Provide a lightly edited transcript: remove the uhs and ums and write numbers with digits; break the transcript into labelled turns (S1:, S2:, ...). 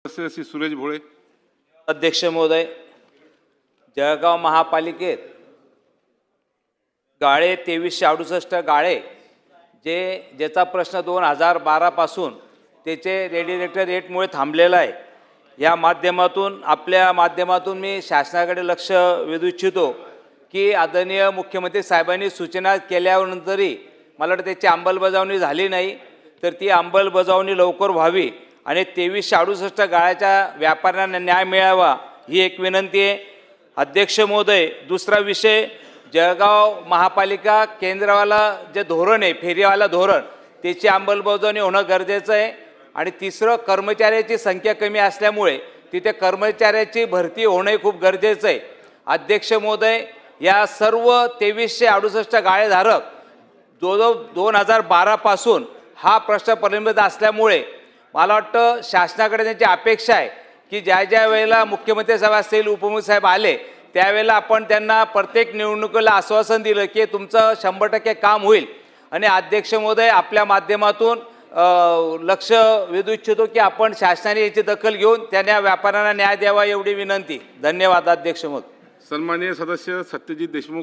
S1: सदस्य श्री सुरेश भोळे.
S2: अध्यक्ष महोदय, जळगाव महापालिकेत गाळे 2368 गाळे ज्याचा प्रश्न 2012 पासून त्याचे रेडिएटर रेटमुळे थांबलेला आहे. या माध्यमातून आपल्या माध्यमातून मी शासनाकडे लक्ष वेधू इच्छितो की आदरणीय मुख्यमंत्री साहेबांनी सूचना केल्यानंतरही मला वाटतं त्याची अंमलबजावणी झाली नाही, तर ती अंमलबजावणी लवकर व्हावी आणि 2368 गाळ्याच्या व्यापाऱ्यांना न्याय मिळावा ही एक विनंती आहे. अध्यक्ष महोदय, दुसरा विषय, जळगाव महापालिका केंद्रवाला जे धोरण आहे फेरीवाला धोरण त्याची अंमलबजावणी होणं गरजेचं आहे. आणि तिसरं, कर्मचाऱ्याची संख्या कमी असल्यामुळे तिथे कर्मचाऱ्याची भरती होणे खूप गरजेचं आहे. अध्यक्ष महोदय, या सर्व 2368 गाळेधारक 2012 पासून हा प्रश्न प्रलंबित असल्यामुळे मला वाटतं शासनाकडे त्यांची अपेक्षा आहे की ज्या वेळेला मुख्यमंत्री साहेब असतील, उपमुख्यमंत्री साहेब आले त्यावेळेला आपण त्यांना प्रत्येक निवडणुकीला आश्वासन दिलं की तुमचं 100% काम होईल. आणि अध्यक्ष महोदय, आपल्या माध्यमातून लक्ष वेधू इच्छितो की आपण शासनाने याची दखल घेऊन त्यांना व्यापाऱ्यांना न्याय द्यावा एवढी विनंती. धन्यवाद अध्यक्ष महोदय.
S1: सन्माननीय सदस्य सत्यजित देशमुख.